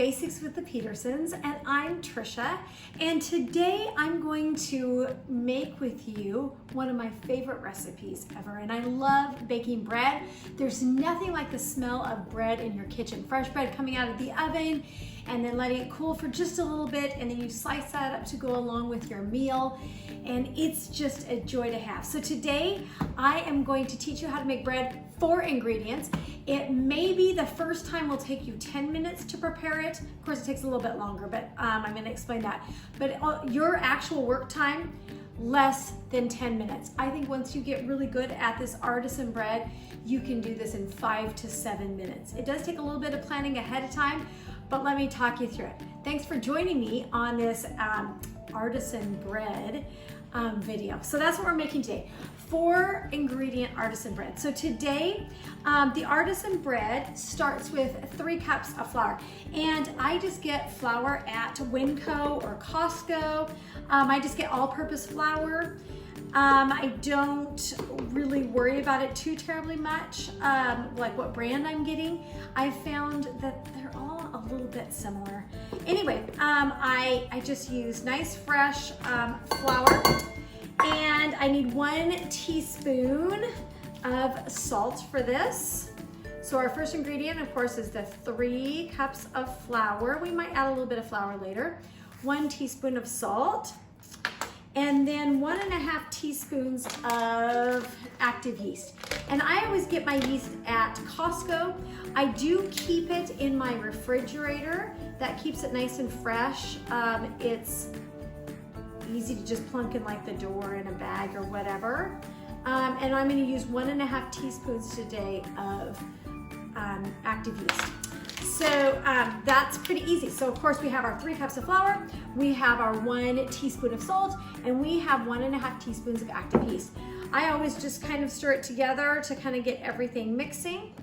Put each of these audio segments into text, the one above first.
Basics with the Petersons, and I'm Tricia, and today I'm going to make with you one of my favorite recipes ever, and I love baking bread. There's nothing like the smell of bread in your kitchen. Fresh bread coming out of the oven and then letting it cool for just a little bit, and then you slice that up to go along with your meal, and it's just a joy to have. So today I am going to teach you how to make bread. 4 ingredients. It may be the first time will take you 10 minutes to prepare it. Of course, it takes a little bit longer, but I'm going to explain that. But your actual work time, less than 10 minutes. I think once you get really good at this artisan bread, you can do this in 5 to 7 minutes. It does take a little bit of planning ahead of time, but let me talk you through it. Thanks for joining me on this artisan bread video. So that's what we're making today. 4 ingredient artisan bread. So today, the artisan bread starts with 3 cups of flour. And I just get flour at Winco or Costco. I just get all-purpose flour. I don't really worry about it too terribly much, like what brand I'm getting. I found that they're all a little bit similar. Anyway, I just use nice fresh flour. And I need 1 teaspoon of salt for this. So our first ingredient, of course, is the 3 cups of flour. We might add a little bit of flour later. 1 teaspoon of salt. And then 1.5 teaspoons of active yeast. And I always get my yeast at Costco. I do keep it in my refrigerator. That keeps it nice and fresh. It's easy to just plunk in like the door in a bag or whatever. And I'm going to use 1.5 teaspoons today of active yeast. So that's pretty easy. So of course we have our 3 cups of flour, we have our 1 teaspoon of salt, and we have 1.5 teaspoons of active yeast. I always just kind of stir it together to kind of get everything mixing.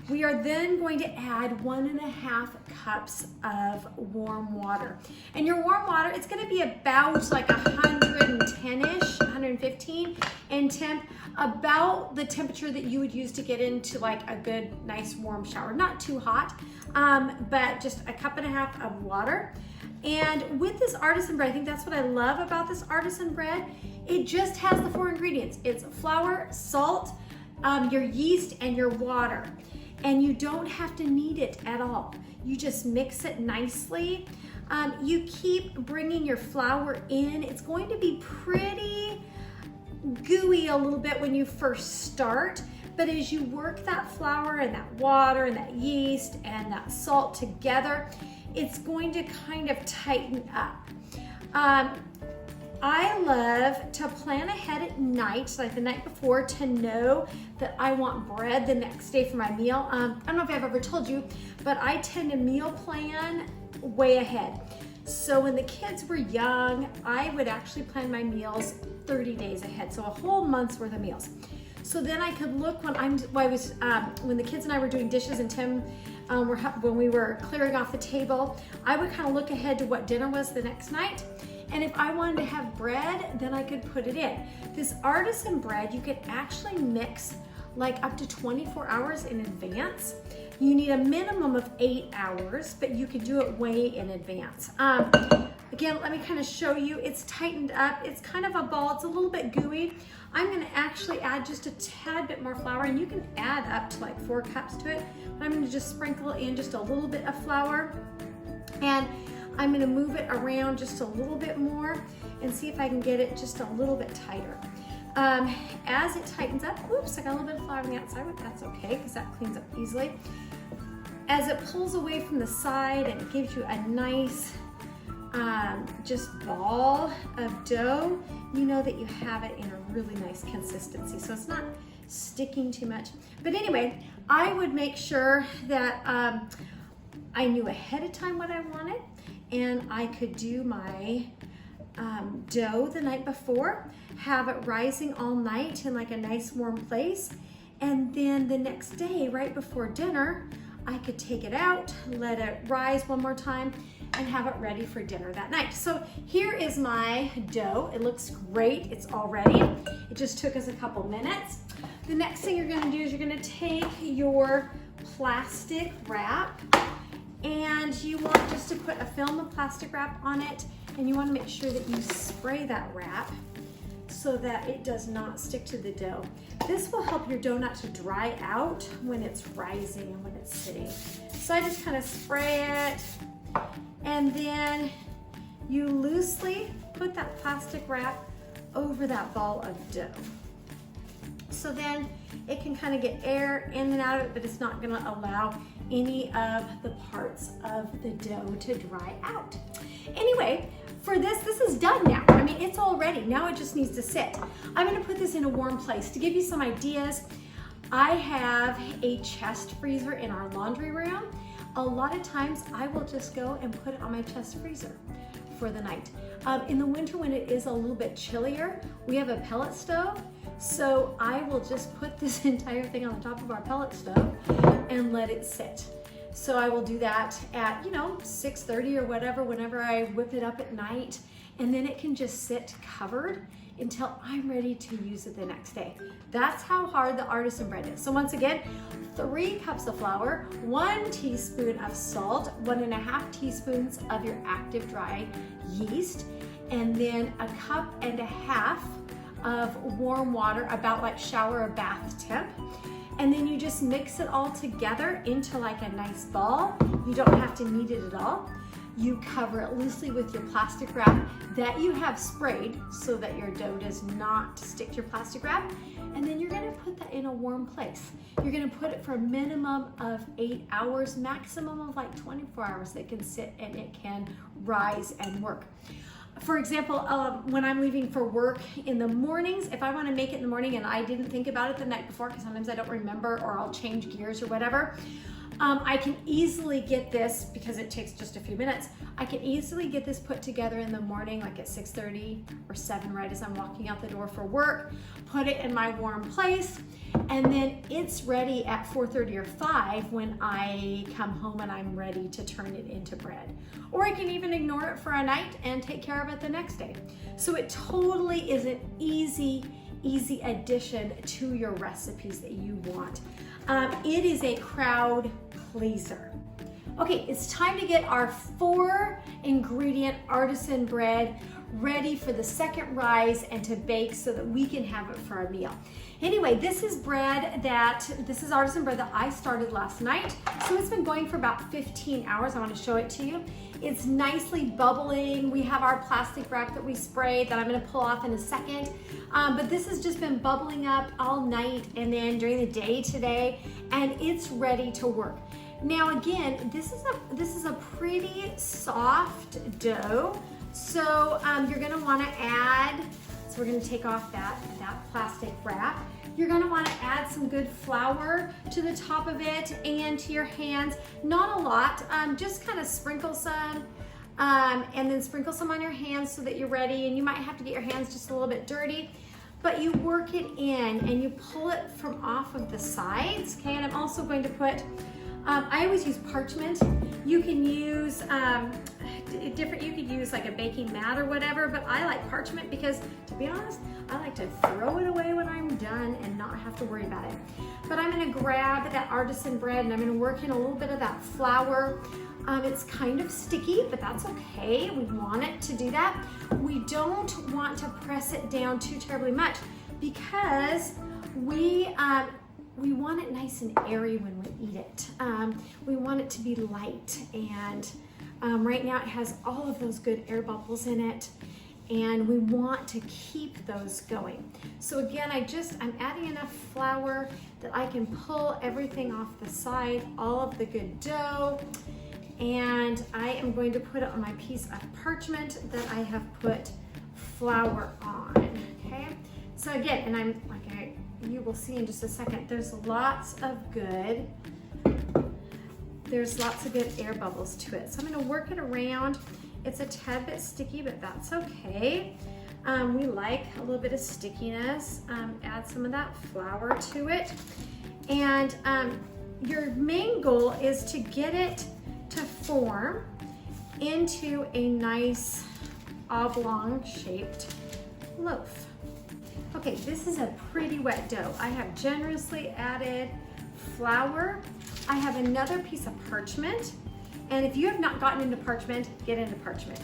We are then going to add 1.5 cups of warm water. And your warm water, it's gonna be about like 110-ish, 115 in temp, about the temperature that you would use to get into like a good, nice warm shower. Not too hot, but just 1.5 cups of water. And with this artisan bread, I think that's what I love about this artisan bread. It just has the 4 ingredients. It's flour, salt, your yeast, and your water. And you don't have to knead it at all. You just mix it nicely. You keep bringing your flour in. It's going to be pretty gooey a little bit when you first start, but as you work that flour and that water and that yeast and that salt together, it's going to kind of tighten up. I love to plan ahead at night, like the night before, to know that I want bread the next day for my meal. I don't know if I've ever told you, but I tend to meal plan way ahead. So when the kids were young, I would actually plan my meals 30 days ahead, so a whole month's worth of meals. So then I could look when when the kids and I were doing dishes and Tim, when we were clearing off the table, I would kind of look ahead to what dinner was the next night. And if I wanted to have bread, then I could put it in. This artisan bread, you could actually mix like up to 24 hours in advance. You need a minimum of 8 hours, but you could do it way in advance. Again, let me kind of show you. It's tightened up. It's kind of a ball. It's a little bit gooey. I'm going to actually add just a tad bit more flour, and you can add up to like 4 cups to it. But I'm going to just sprinkle in just a little bit of flour, and I'm going to move it around just a little bit more and see if I can get it just a little bit tighter. As it tightens up, oops, I got a little bit of flour on the outside, but that's okay because that cleans up easily. As it pulls away from the side and it gives you a nice just ball of dough, you know that you have it in a really nice consistency. So it's not sticking too much. But anyway, I would make sure that I knew ahead of time what I wanted, and I could do my dough the night before, have it rising all night in like a nice warm place, and then the next day, right before dinner, I could take it out, let it rise one more time, and have it ready for dinner that night. So here is my dough. It looks great. It's all ready. It just took us a couple minutes. The next thing you're gonna do is you're gonna take your plastic wrap And you want just to put a film of plastic wrap on it, and you want to make sure that you spray that wrap so that it does not stick to the dough. This will help your donut to dry out when it's rising and when it's sitting. So I just kind of spray it, and then you loosely put that plastic wrap over that ball of dough. So then it can kind of get air in and out of it, but it's not gonna allow any of the parts of the dough to dry out. Anyway, for this is done now. I mean, it's all ready. Now it just needs to sit. I'm gonna put this in a warm place. To give you some ideas, I have a chest freezer in our laundry room. A lot of times I will just go and put it on my chest freezer for the night. In the winter when it is a little bit chillier, we have a pellet stove. So I will just put this entire thing on the top of our pellet stove and let it sit. So I will do that at, 6:30 or whatever, whenever I whip it up at night, and then it can just sit covered until I'm ready to use it the next day. That's how hard the artisan bread is. So once again, 3 cups of flour, 1 teaspoon of salt, 1.5 teaspoons of your active dry yeast, and then 1.5 cups of warm water, about like shower or bath temp. And then you just mix it all together into like a nice ball. You don't have to knead it at all. You cover it loosely with your plastic wrap that you have sprayed so that your dough does not stick to your plastic wrap. And then you're gonna put that in a warm place. You're gonna put it for a minimum of 8 hours, maximum of like 24 hours. That can sit and it can rise and work. For example, when I'm leaving for work in the mornings, if I want to make it in the morning and I didn't think about it the night before, because sometimes I don't remember or I'll change gears or whatever, I can easily get this, because it takes just a few minutes, I can easily get this put together in the morning, like at 6:30 or 7, right as I'm walking out the door for work, put it in my warm place, and then it's ready at 4:30 or 5 when I come home and I'm ready to turn it into bread. Or I can even ignore it for a night and take care of it the next day. So it totally is an easy addition to your recipes that you want. It is a crowd pleaser. Okay, it's time to get our 4 ingredient artisan bread ready for the second rise and to bake so that we can have it for our meal. Anyway, this is artisan bread that I started last night. So it's been going for about 15 hours. I want to show it to you. It's nicely bubbling. We have our plastic wrap that we sprayed that I'm going to pull off in a second. But this has just been bubbling up all night and then during the day today, and it's ready to work. Now again, this is a pretty soft dough. So you're gonna wanna add, so we're gonna take off that plastic wrap. You're gonna wanna add some good flour to the top of it and to your hands. Not a lot, just kind of sprinkle some and then sprinkle some on your hands so that you're ready. And you might have to get your hands just a little bit dirty, but you work it in and you pull it from off of the sides, okay? And I'm also going to put, I always use parchment. You can use you could use like a baking mat or whatever, but I like parchment because, to be honest, I like to throw it away when I'm done and not have to worry about it. But I'm gonna grab that artisan bread and I'm gonna work in a little bit of that flour. It's kind of sticky, but that's okay. We want it to do that. We don't want to press it down too terribly much because we want it nice and airy when we eat it. We want it to be light, and right now it has all of those good air bubbles in it, and we want to keep those going. So again, I'm adding enough flour that I can pull everything off the side, all of the good dough, and I am going to put it on my piece of parchment that I have put flour on, okay? So again, and you will see in just a second, there's lots of good air bubbles to it. So I'm gonna work it around. It's a tad bit sticky, but that's okay. We like a little bit of stickiness. Add some of that flour to it. And your main goal is to get it to form into a nice oblong shaped loaf. Okay, this is a pretty wet dough. I have generously added flour. I have another piece of parchment, And if you have not gotten into parchment, get into parchment.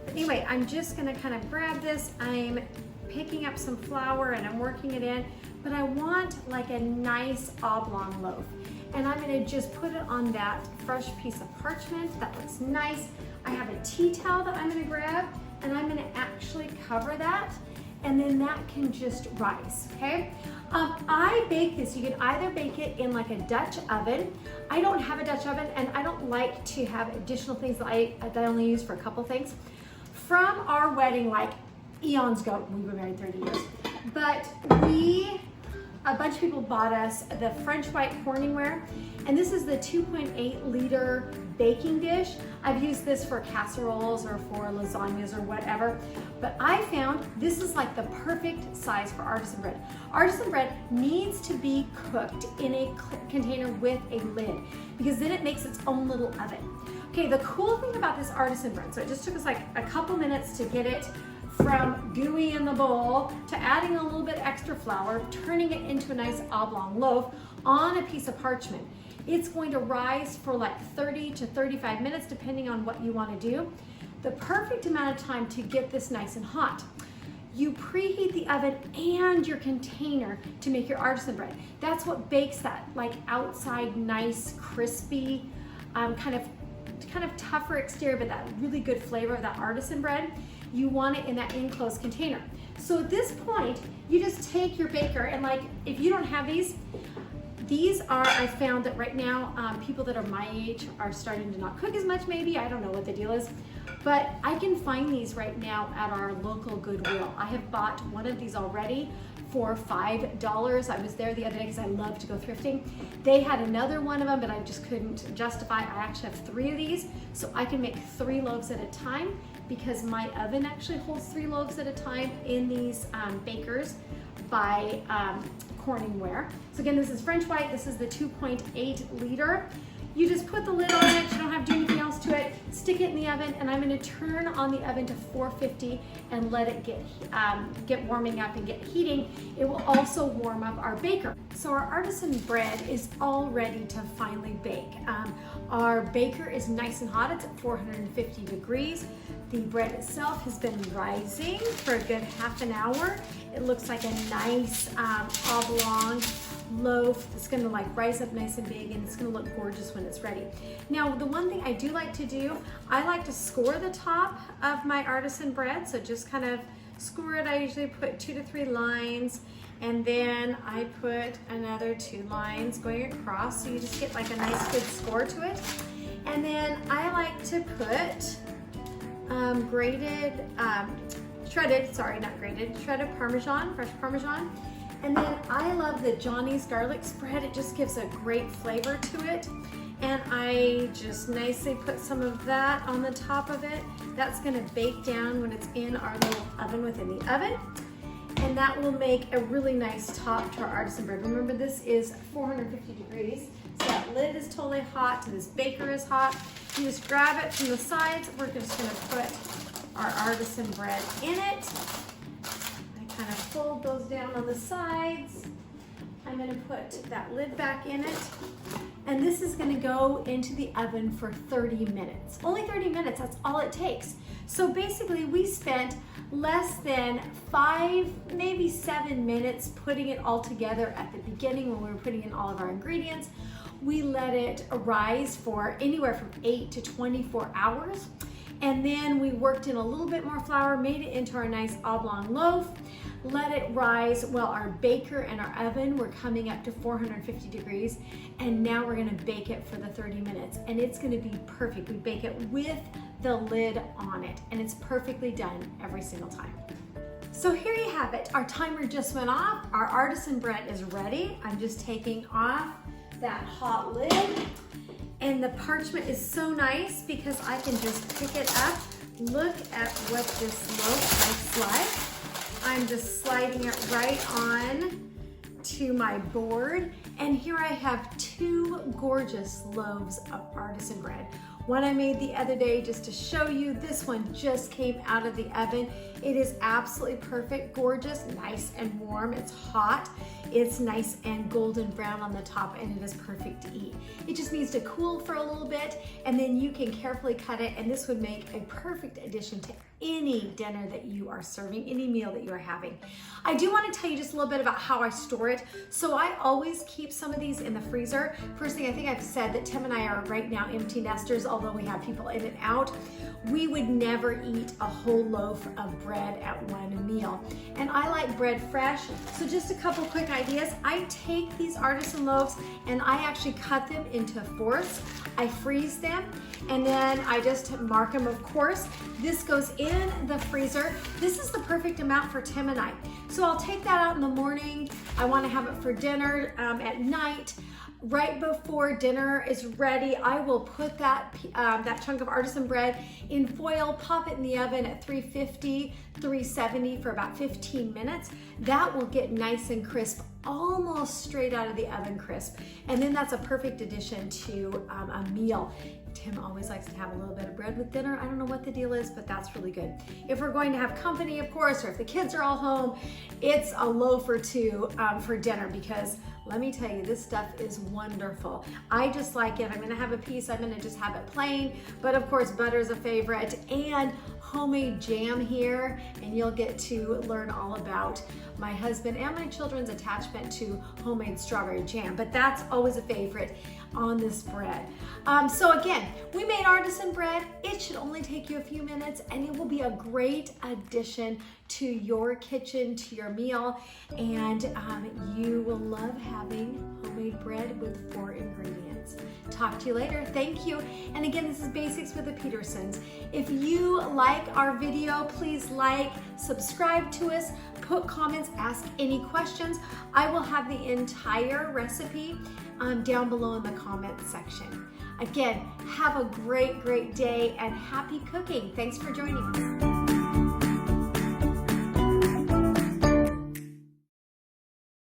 But anyway, I'm just gonna kind of grab this. I'm picking up some flour and I'm working it in, but I want like a nice oblong loaf. And I'm gonna just put it on that fresh piece of parchment. That looks nice. I have a tea towel that I'm gonna grab, and I'm gonna actually cover that, and then that can just rise, okay? I bake this, you can either bake it in like a Dutch oven. I don't have a Dutch oven, and I don't like to have additional things that I only use for a couple things. From our wedding, like eons ago, we were married 30 years, but a bunch of people bought us the French white Corningware, and this is the 2.8 liter baking dish. I've used this for casseroles or for lasagnas or whatever, but I found this is like the perfect size for artisan bread. Artisan bread needs to be cooked in a container with a lid, because then it makes its own little oven. Okay, the cool thing about this artisan bread, so it just took us like a couple minutes to get it from gooey in the bowl to adding a little bit extra flour, turning it into a nice oblong loaf on a piece of parchment. It's going to rise for like 30 to 35 minutes, depending on what you want to do. The perfect amount of time to get this nice and hot. You preheat the oven and your container to make your artisan bread. That's what bakes that like outside nice, crispy, kind of tougher exterior, but that really good flavor of that artisan bread. You want it in that enclosed container. So at this point, you just take your baker, and like, if you don't have these are, I found that right now, people that are my age are starting to not cook as much maybe, I don't know what the deal is, but I can find these right now at our local Goodwill. I have bought one of these already for $5. I was there the other day because I love to go thrifting. They had another one of them, but I just couldn't justify. I actually have 3 of these, so I can make 3 loaves at a time, because my oven actually holds 3 loaves at a time in these bakers by Corningware. So again, this is French white. This is the 2.8 liter. You just put the lid on it. You don't have to do anything else to it. Stick it in the oven, and I'm going to turn on the oven to 450 and let it get warming up and get heating. It will also warm up our baker. So our artisan bread is all ready to finally bake. Our baker is nice and hot. It's at 450 degrees. The bread itself has been rising for a good half an hour. It looks like a nice oblong loaf that's gonna like rise up nice and big, and it's gonna look gorgeous when it's ready. Now, the one thing I do like to do, I like to score the top of my artisan bread. So just kind of score it. I usually put 2 to 3 lines, and then I put another 2 lines going across. So you just get like a nice good score to it. And then I like to put shredded Parmesan, fresh Parmesan. And then I love the Johnny's garlic spread. It just gives a great flavor to it. And I just nicely put some of that on the top of it. That's gonna bake down when it's in our little oven within the oven. And that will make a really nice top to our artisan bread. Remember, this is 450 degrees. So that lid is totally hot, this baker is hot. You just grab it from the sides. We're just gonna put our artisan bread in it. Kind of fold those down on the sides. I'm going to put that lid back in it, and this is going to go into the oven for 30 minutes. Only 30 minutes, that's all it takes. So basically we spent less than 5, maybe 7 minutes putting it all together at the beginning when we were putting in all of our ingredients. We let it rise for anywhere from 8 to 24 hours. And then we worked in a little bit more flour, made it into our nice oblong loaf, let it rise while our baker and our oven were coming up to 450 degrees. And now we're gonna bake it for the 30 minutes, and it's gonna be perfect. We bake it with the lid on it, and it's perfectly done every single time. So here you have it. Our timer just went off. Our artisan bread is ready. I'm just taking off that hot lid. And the parchment is so nice because I can just pick it up. Look at what this loaf looks like. I'm just sliding it right on to my board. And here I have 2 gorgeous loaves of artisan bread. One I made the other day just to show you. This one just came out of the oven. It is absolutely perfect, gorgeous, nice and warm. It's hot. It's nice and golden brown on the top, and it is perfect to eat. It just needs to cool for a little bit, and then you can carefully cut it, and this would make a perfect addition to any dinner that you are serving, any meal that you are having. I do want to tell you just a little bit about how I store it. So I always keep some of these in the freezer. First thing, I think I've said that Tim and I are right now empty nesters, although we have people in and out. We would never eat a whole loaf of bread at one meal. And I like bread fresh. So just a couple quick ideas. I take these artisan loaves and I actually cut them into fourths. I freeze them, and then I just mark them, of course. This goes in the freezer. This is the perfect amount for Tim and I. So I'll take that out in the morning. I want to have it for dinner at night. Right before dinner is ready, I will put that chunk of artisan bread in foil, pop it in the oven at 350, 370 for about 15 minutes. That will get nice and crisp, almost straight out of the oven crisp. And then that's a perfect addition to a meal. Tim always likes to have a little bit of bread with dinner. I don't know what the deal is, but that's really good. If we're going to have company, of course, or if the kids are all home, it's a loaf or two for dinner, because let me tell you, this stuff is wonderful. I just like it. I'm gonna have a piece, I'm gonna just have it plain, but of course butter is a favorite, and homemade jam here, and you'll get to learn all about my husband and my children's attachment to homemade strawberry jam, but that's always a favorite on this bread. So again, we made artisan bread. It should only take you a few minutes, and it will be a great addition to your kitchen, to your meal, and you will love having homemade bread with 4 ingredients. Talk to you later. Thank you. And again, this is Basics with the Petersons. If you like our video, please like, subscribe to us, put comments, ask any questions. I will have the entire recipe down below in the comment section. Again, have a great, great day and happy cooking. Thanks for joining us.